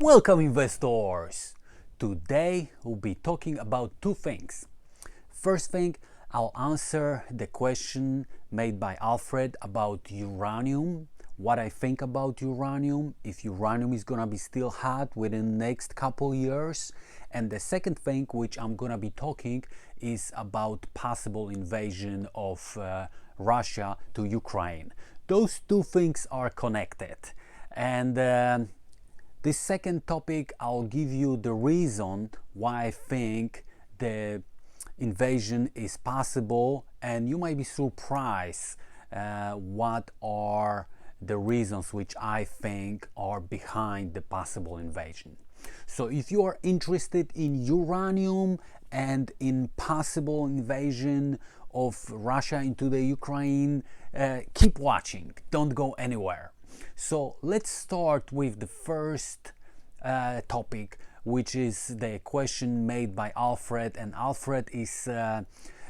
Welcome investors! Today we'll be talking about two things. First thing, I'll answer the question made by Alfred about uranium, what I think about uranium, if uranium is gonna be still hot within the next couple years. And the second thing which I'm gonna be talking is about possible invasion of Russia to Ukraine. Those two things are connected. And this second topic, I'll give you the reason why I think the invasion is possible, and you might be surprised what are the reasons which I think are behind the possible invasion. So if you are interested in uranium and in possible invasion of Russia into the Ukraine, keep watching, don't go anywhere. So let's start with the first topic, which is the question made by Alfred, and Alfred is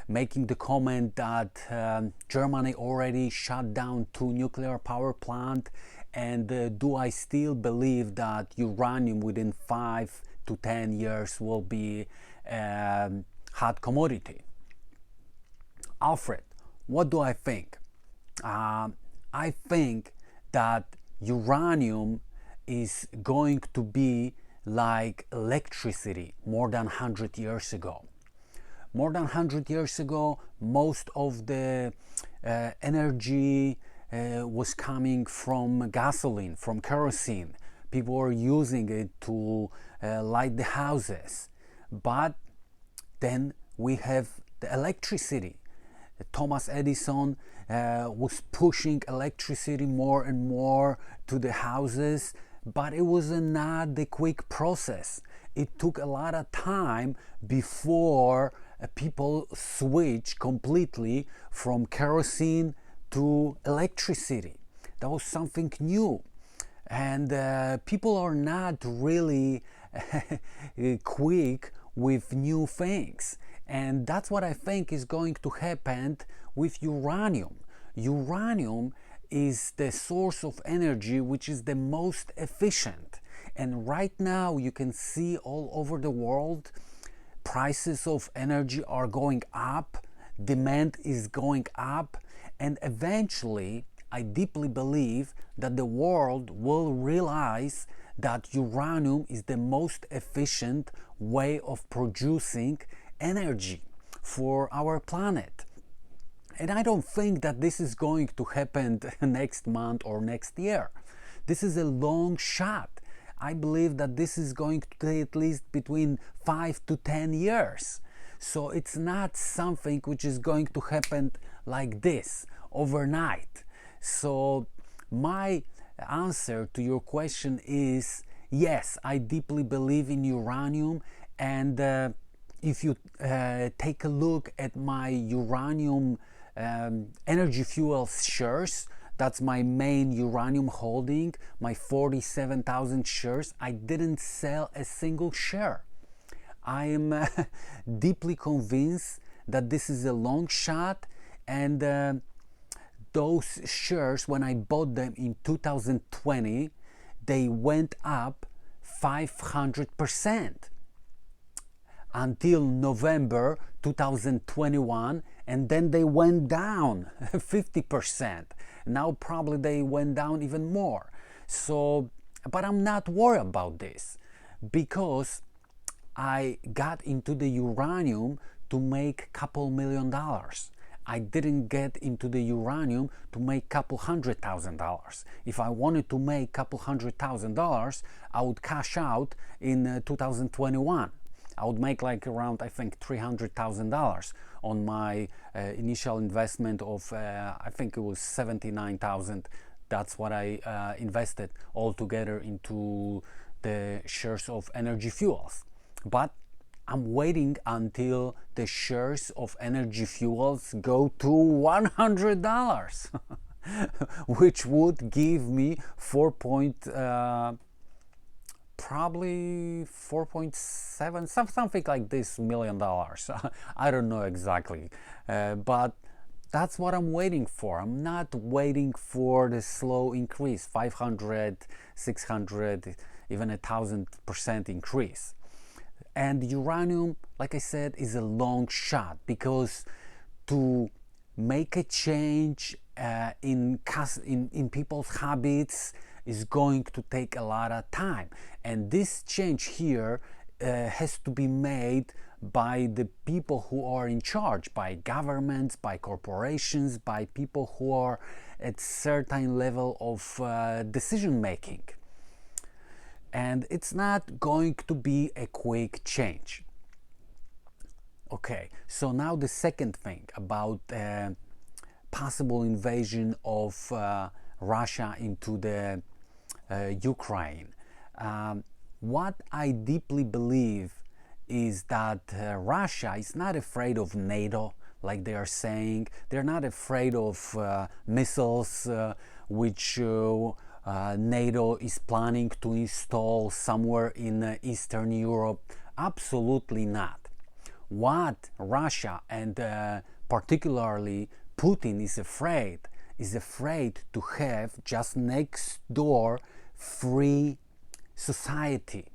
making the comment that Germany already shut down 2 nuclear power plants, and do I still believe that uranium within 5 to 10 years will be hot commodity? Alfred, what do I think? I think that uranium is going to be like electricity more than 100 years ago. More than 100 years ago, most of the energy was coming from gasoline, from kerosene. People were using it to light the houses. But then we have the electricity. Thomas Edison was pushing electricity more and more to the houses, but it was not the quick process. It took a lot of time before people switched completely from kerosene to electricity. That was something new, and people are not really quick with new things. And that's what I think is going to happen with uranium. Uranium is the source of energy which is the most efficient. And right now you can see all over the world prices of energy are going up, demand is going up, and eventually I deeply believe that the world will realize that uranium is the most efficient way of producing energy for our planet. And I don't think that this is going to happen next month or next year. This is a long shot. I believe that this is going to take at least between 5 to 10 years. So it's not something which is going to happen like this overnight. So my answer to your question is yes, I deeply believe in uranium, and if you take a look at my uranium energy fuels shares, that's my main uranium holding, my 47,000 shares, I didn't sell a single share. I am deeply convinced that this is a long shot, and those shares, when I bought them in 2020, they went up 500% until November 2021, and then they went down 50%. Now probably they went down even more. So, but I'm not worried about this because I got into the uranium to make couple $1,000,000. I didn't get into the uranium to make couple $100,000. If I wanted to make couple $100,000, I would cash out in 2021. I would make like around, I think, $300,000 on my initial investment of, I think it was 79,000. That's what I invested altogether into the shares of Energy Fuels. But I'm waiting until the shares of Energy Fuels go to $100, which would give me probably 4.7, something like this $1 million. I don't know exactly, but that's what I'm waiting for. I'm not waiting for the slow increase, 500, 600. even 1,000% increase. And uranium, like I said, is a long shot, because to make a change in people's habits is going to take a lot of time. And this change here has to be made by the people who are in charge, by governments, by corporations, by people who are at certain level of decision making. And it's not going to be a quick change. Okay, so now the second thing about possible invasion of Russia into the Ukraine. What I deeply believe is that Russia is not afraid of NATO, like they are saying. They're not afraid of missiles which NATO is planning to install somewhere in Eastern Europe. Absolutely not. What Russia and particularly Putin is afraid to have just next door free society.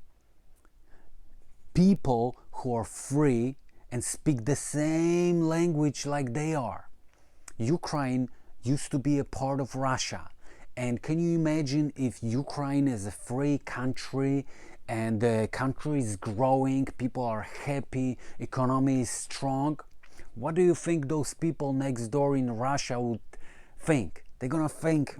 People who are free and speak the same language like they are. Ukraine used to be a part of Russia. And can you imagine if Ukraine is a free country and the country is growing, people are happy, economy is strong? What do you think those people next door in Russia would think? They're gonna think,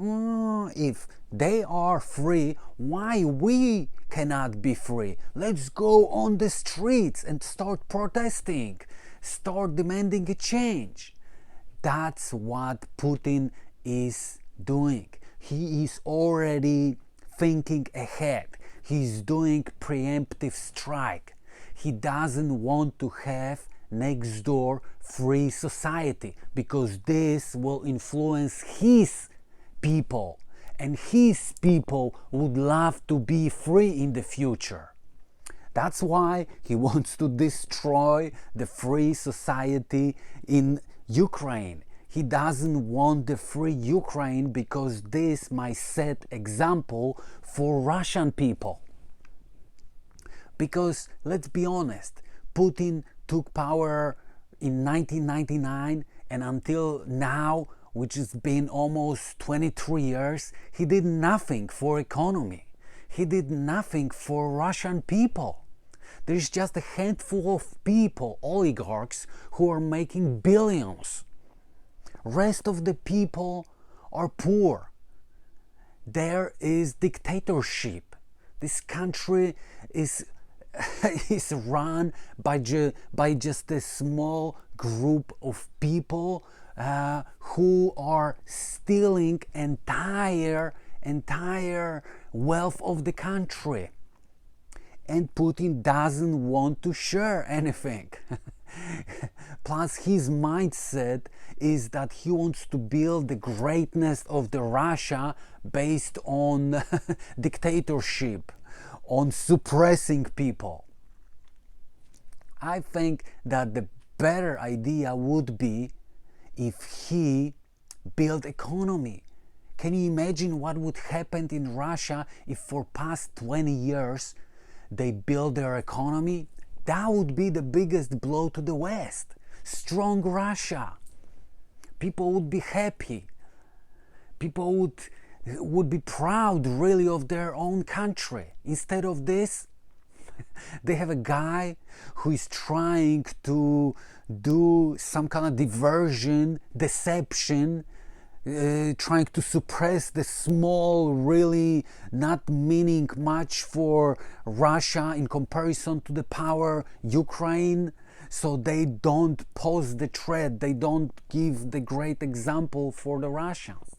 if they are free, why we cannot be free? Let's go on the streets and start protesting, start demanding a change. That's what Putin is doing. He is already thinking ahead. He's doing preemptive strike. He doesn't want to have next door free society, because this will influence his people, and his people would love to be free in the future. That's why he wants to destroy the free society in Ukraine. He doesn't want the free Ukraine because this might set example for Russian people. Because let's be honest, Putin took power in 1999, and until now, which has been almost 23 years, he did nothing for economy. He did nothing for Russian people. There's just a handful of people, oligarchs, who are making billions. Rest of the people are poor. There is dictatorship. This country is is run by just a small group of people who are stealing entire wealth of the country. And Putin doesn't want to share anything. Plus, his mindset is that he wants to build the greatness of the Russia based on dictatorship, on suppressing people. I think that the better idea would be if he built economy. Can you imagine what would happen in Russia if for past 20 years they build their economy? That would be the biggest blow to the West. Strong Russia. People would be happy. People would be proud really of their own country. Instead of this, they have a guy who is trying to do some kind of diversion, deception, trying to suppress the small, really not meaning much for Russia in comparison to the power Ukraine, so they don't pose the threat, they don't give the great example for the Russians.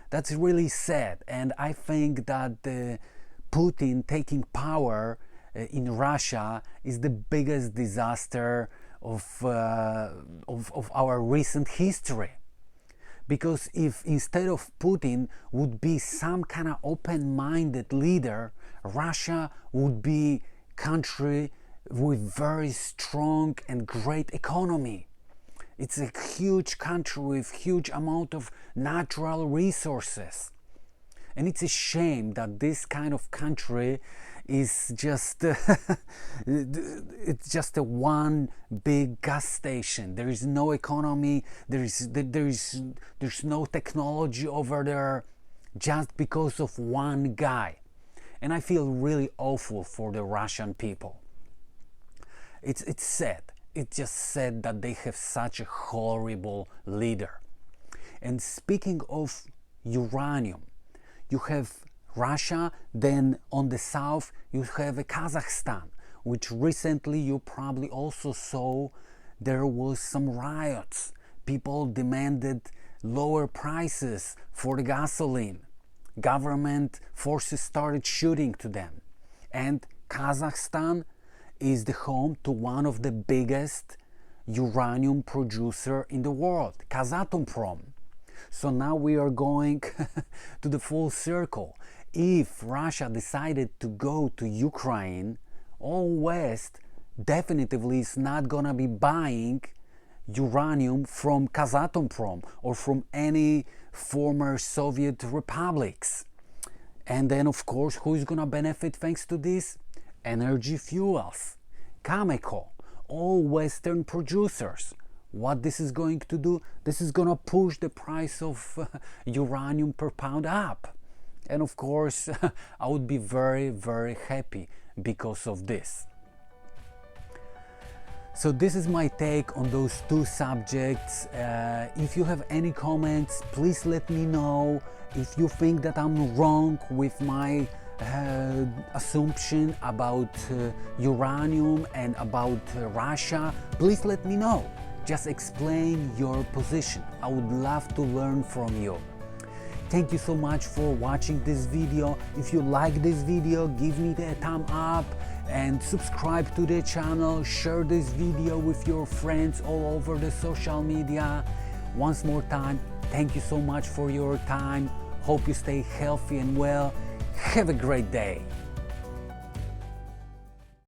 That's really sad, and I think that Putin taking power in Russia is the biggest disaster of our recent history. Because if instead of Putin would be some kind of open-minded leader, Russia would be a country with very strong and great economy. It's a huge country with huge amount of natural resources. And it's a shame that this kind of country is just it's just a one big gas station. There is no economy, there's no technology over there, just because of one guy. And I feel really awful for the Russian people. It's sad. It's just sad that they have such a horrible leader. And speaking of uranium, you have Russia, then on the south you have Kazakhstan, which recently you probably also saw there was some riots. People demanded lower prices for the gasoline. Government forces started shooting to them. And Kazakhstan is the home to one of the biggest uranium producer in the world, Kazatomprom. So now we are going to the full circle. If Russia decided to go to Ukraine, all West definitively is not gonna be buying uranium from Kazatomprom or from any former Soviet republics. And then of course, who is gonna benefit thanks to this? Energy Fuels, Cameco, all Western producers. What this is going to do? This is gonna push the price of uranium per pound up. And of course, I would be very, very happy because of this. So this is my take on those two subjects. If you have any comments, please let me know. If you think that I'm wrong with my assumption about uranium and about Russia, please let me know. Just explain your position. I would love to learn from you. Thank you so much for watching this video. If you like this video, give me the thumb up and subscribe to the channel. Share this video with your friends all over the social media. Once more time, thank you so much for your time. Hope you stay healthy and well. Have a great day.